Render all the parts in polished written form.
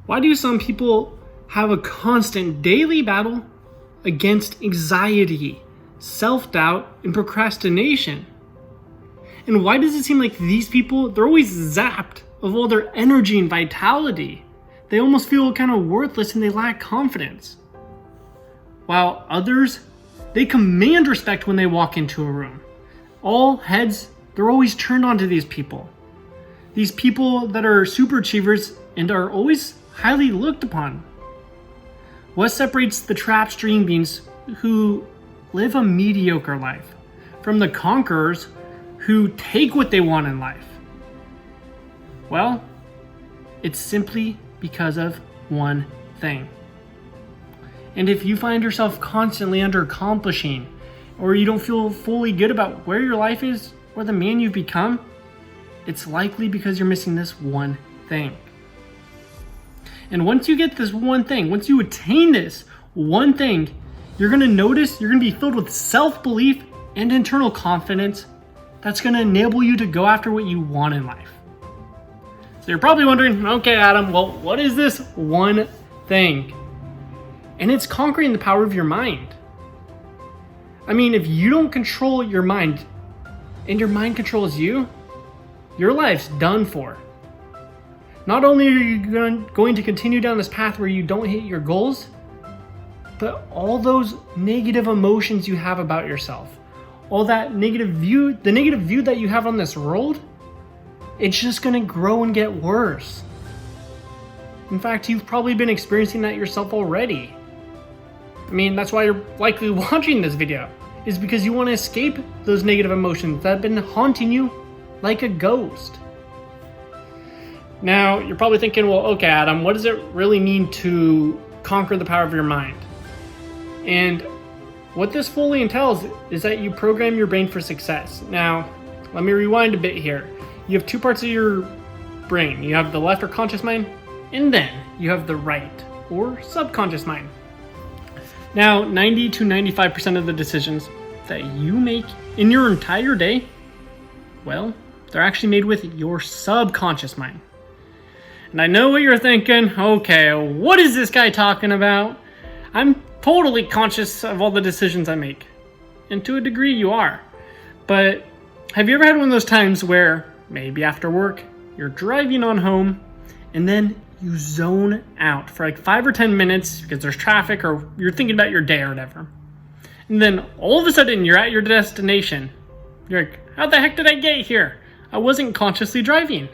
Why do some people have a constant daily battle against anxiety, self-doubt, and procrastination? And why does it seem like these people, they're always zapped of all their energy and vitality? They almost feel kind of worthless and they lack confidence. While others, they command respect when they walk into a room. All heads, they're always turned on to these people. These people that are super achievers and are always highly looked upon. What separates the trapped dream beings who live a mediocre life from the conquerors who take what they want in life? Well, it's simply because of one thing. And if you find yourself constantly under accomplishing, or you don't feel fully good about where your life is or the man you've become, it's likely because you're missing this one thing. And once you get this one thing, once you attain this one thing, you're going to notice you're going to be filled with self-belief and internal confidence that's going to enable you to go after what you want in life. So you're probably wondering, okay, Adam, well, what is this one thing? And it's conquering the power of your mind. I mean, if you don't control your mind and your mind controls you, your life's done for. Not only are you going to continue down this path where you don't hit your goals, but all those negative emotions you have about yourself, all that negative view, the negative view that you have on this world, it's just going to grow and get worse. In fact, you've probably been experiencing that yourself already. I mean, that's why you're likely watching this video, is because you want to escape those negative emotions that have been haunting you like a ghost. Now, you're probably thinking, well, okay, Adam, what does it really mean to conquer the power of your mind? And what this fully entails is that you program your brain for success. Now, let me rewind a bit here. You have two parts of your brain. You have the left or conscious mind, and then you have the right or subconscious mind. Now, 90 to 95% of the decisions that you make in your entire day, well, they're actually made with your subconscious mind. And I know what you're thinking, okay, what is this guy talking about? I'm totally conscious of all the decisions I make. And to a degree you are. But have you ever had one of those times where maybe after work, you're driving on home and then you zone out for like 5 or 10 minutes because there's traffic or you're thinking about your day or whatever. And then all of a sudden you're at your destination. You're like, how the heck did I get here? I wasn't consciously driving.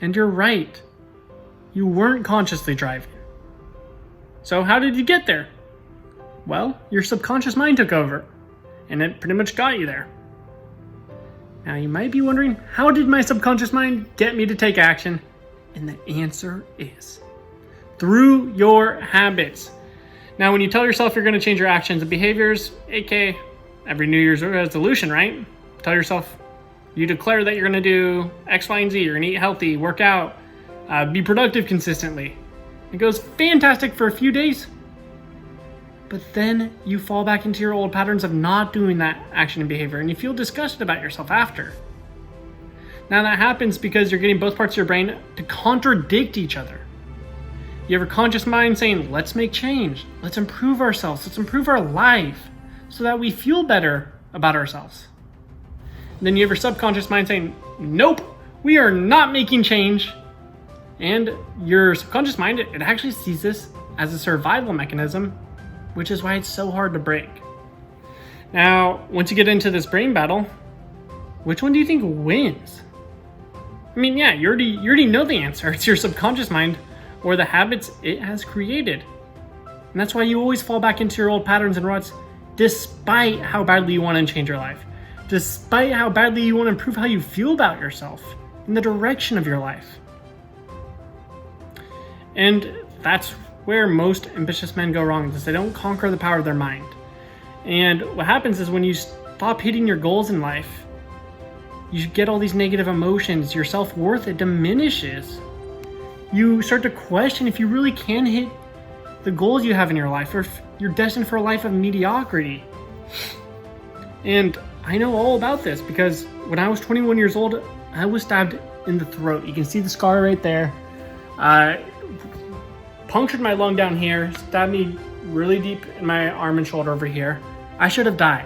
And you're right. You weren't consciously driving. So how did you get there? Well, your subconscious mind took over and it pretty much got you there. Now you might be wondering, how did my subconscious mind get me to take action? And the answer is through your habits. Now, when you tell yourself you're going to change your actions and behaviors, aka every New Year's resolution, right? Tell yourself, you declare that you're going to do X, Y, and Z. You're going to eat healthy, work out, be productive consistently. It goes fantastic for a few days. But then you fall back into your old patterns of not doing that action and behavior, and you feel disgusted about yourself after. Now that happens because you're getting both parts of your brain to contradict each other. You have a conscious mind saying, let's make change, let's improve ourselves, let's improve our life so that we feel better about ourselves. And then you have your subconscious mind saying, nope, we are not making change. And your subconscious mind, it actually sees this as a survival mechanism, which is why it's so hard to break. Now, once you get into this brain battle, which one do you think wins? I mean, yeah, you already know the answer. It's your subconscious mind or the habits it has created. And that's why you always fall back into your old patterns and ruts, despite how badly you want to change your life, despite how badly you want to improve how you feel about yourself and the direction of your life. And that's where most ambitious men go wrong, is they don't conquer the power of their mind. And what happens is when you stop hitting your goals in life, you get all these negative emotions, your self-worth, it diminishes. You start to question if you really can hit the goals you have in your life, or if you're destined for a life of mediocrity. And I know all about this because when I was 21 years old, I was stabbed in the throat. You can see the scar right there. punctured my lung down here, stabbed me really deep in my arm and shoulder over here. I should have died.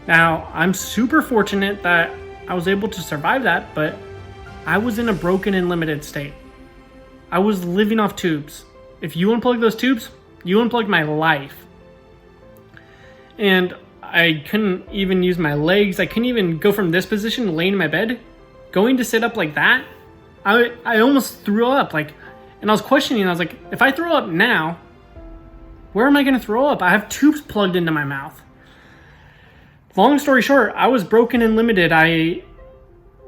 Now, I'm super fortunate that I was able to survive that, but I was in a broken and limited state. I was living off tubes. If you unplug those tubes, you unplug my life. And I couldn't even use my legs. I couldn't even go from this position, laying in my bed. Going to sit up like that, I almost threw up. And I was questioning, I was like, if I throw up now, where am I going to throw up? I have tubes plugged into my mouth. Long story short, I was broken and limited. I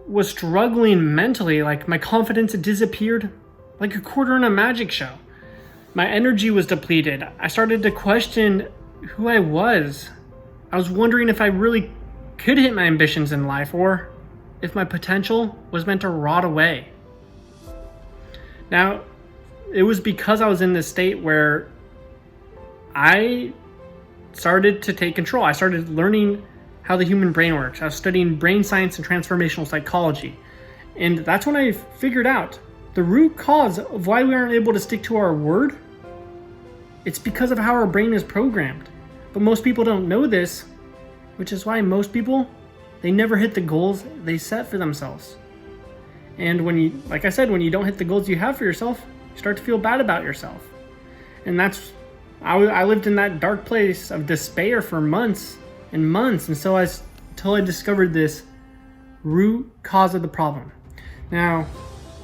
was struggling mentally. Like, my confidence had disappeared like a quarter in a magic show. My energy was depleted. I started to question who I was. I was wondering if I really could hit my ambitions in life, or if my potential was meant to rot away. Now, it was because I was in this state where I started to take control. I started learning how the human brain works. I was studying brain science and transformational psychology. And that's when I figured out the root cause of why we aren't able to stick to our word. It's because of how our brain is programmed. But most people don't know this, which is why most people, they never hit the goals they set for themselves. And when you, like I said, when you don't hit the goals you have for yourself, you start to feel bad about yourself. And I lived in that dark place of despair for months and months, until I discovered this root cause of the problem. Now,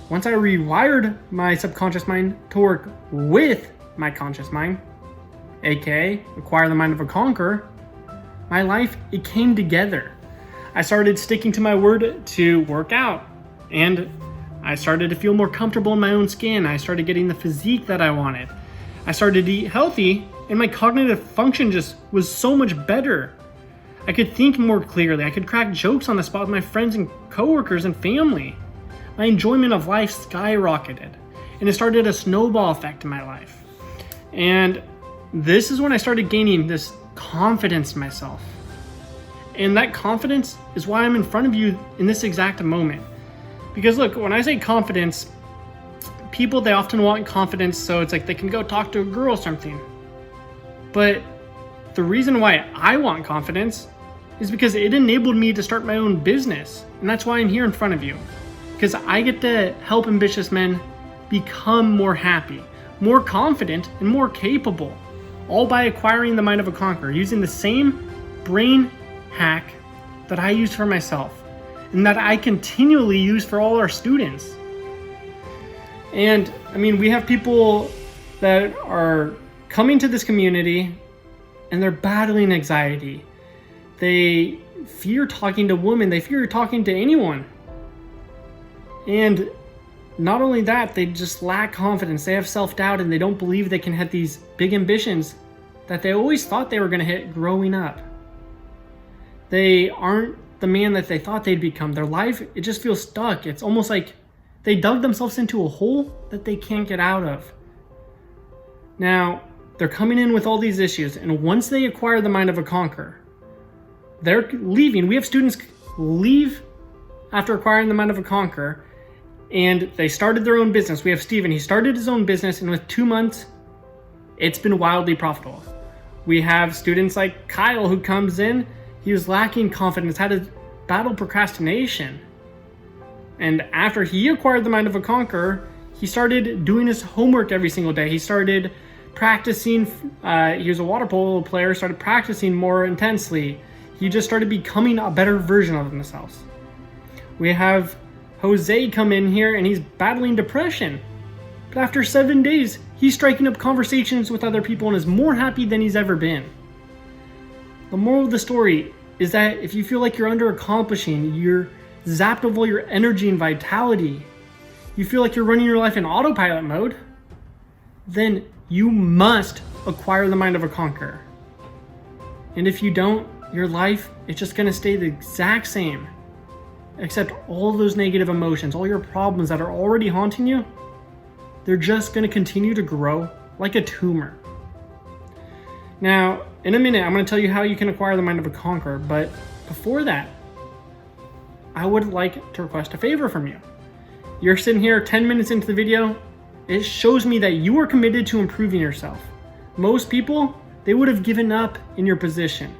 once I rewired my subconscious mind to work with my conscious mind, aka acquire the mind of a conqueror, my life, it came together. I started sticking to my word to work out, and I started to feel more comfortable in my own skin. I started getting the physique that I wanted. I started to eat healthy, and my cognitive function just was so much better. I could think more clearly. I could crack jokes on the spot with my friends and coworkers and family. My enjoyment of life skyrocketed, and it started a snowball effect in my life. And this is when I started gaining this confidence in myself. And that confidence is why I'm in front of you in this exact moment. Because look, when I say confidence, people, they often want confidence so it's like they can go talk to a girl or something. But the reason why I want confidence is because it enabled me to start my own business. And that's why I'm here in front of you. Because I get to help ambitious men become more happy, more confident, and more capable. All by acquiring the mind of a conqueror, using the same brain hack that I used for myself and that I continually use for all our students. And I mean, we have people that are coming to this community and they're battling anxiety. They fear talking to women. They fear talking to anyone. And not only that, they just lack confidence. They have self-doubt and they don't believe they can hit these big ambitions that they always thought they were going to hit growing up. They aren't the man that they thought they'd become. Their life, it just feels stuck. It's almost like they dug themselves into a hole that they can't get out of. Now, they're coming in with all these issues, and once they acquire the mind of a conqueror, they're leaving. We have students leave after acquiring the mind of a conqueror, and they started their own business. We have Steven. He started his own business, and with 2 months, it's been wildly profitable. We have students like Kyle who comes in. He was lacking confidence, had to battle procrastination. And after he acquired the mind of a conqueror, he started doing his homework every single day. He started practicing. He was a water polo player, started practicing more intensely. He just started becoming a better version of himself. We have Jose come in here and he's battling depression. But after 7 days, he's striking up conversations with other people and is more happy than he's ever been. The moral of the story is that if you feel like you're under accomplishing, you're zapped of all your energy and vitality, you feel like you're running your life in autopilot mode, then you must acquire the mind of a conqueror. And if you don't, your life is just going to stay the exact same, except all those negative emotions, all your problems that are already haunting you, they're just going to continue to grow like a tumor. Now, in a minute, I'm going to tell you how you can acquire the mind of a conqueror, but before that, I would like to request a favor from you. You're sitting here 10 minutes into the video, it shows me that you are committed to improving yourself. Most people, they would have given up in your position,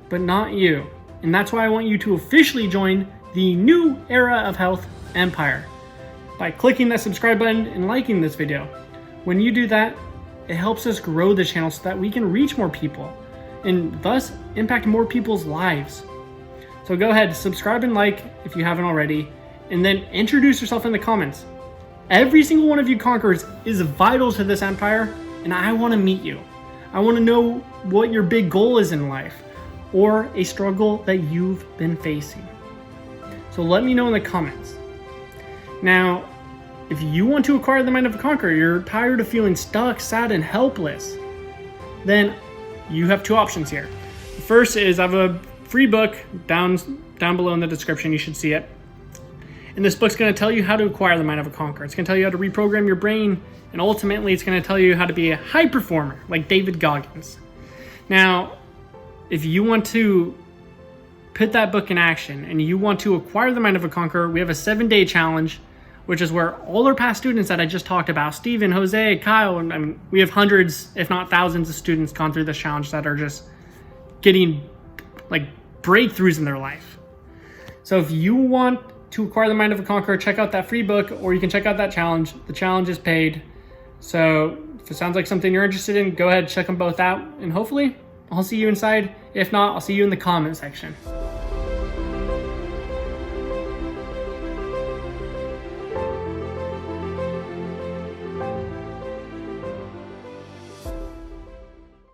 but not you. And that's why I want you to officially join the new era of health empire by clicking that subscribe button and liking this video. When you do that, it helps us grow the channel so that we can reach more people and thus impact more people's lives. So go ahead, subscribe and like if you haven't already, and then introduce yourself in the comments. Every single one of you conquerors is vital to this empire, and I want to meet you. I want to know what your big goal is in life or a struggle that you've been facing. So let me know in the comments. Now, if you want to acquire the mind of a conqueror, you're tired of feeling stuck, sad, and helpless, then you have two options here. The first is I have a free book down below in the description. You should see it. And this book's going to tell you how to acquire the mind of a conqueror. It's going to tell you how to reprogram your brain, and ultimately it's going to tell you how to be a high performer like David Goggins. Now, if you want to put that book in action and you want to acquire the mind of a conqueror, we have a 7-day challenge, which is where all our past students that I just talked about, Steven, Jose, Kyle, and I mean, we have hundreds, if not thousands of students gone through this challenge that are just getting like breakthroughs in their life. So if you want to acquire the mind of a conqueror, check out that free book, or you can check out that challenge. The challenge is paid. So if it sounds like something you're interested in, go ahead, check them both out, and hopefully I'll see you inside. If not, I'll see you in the comment section.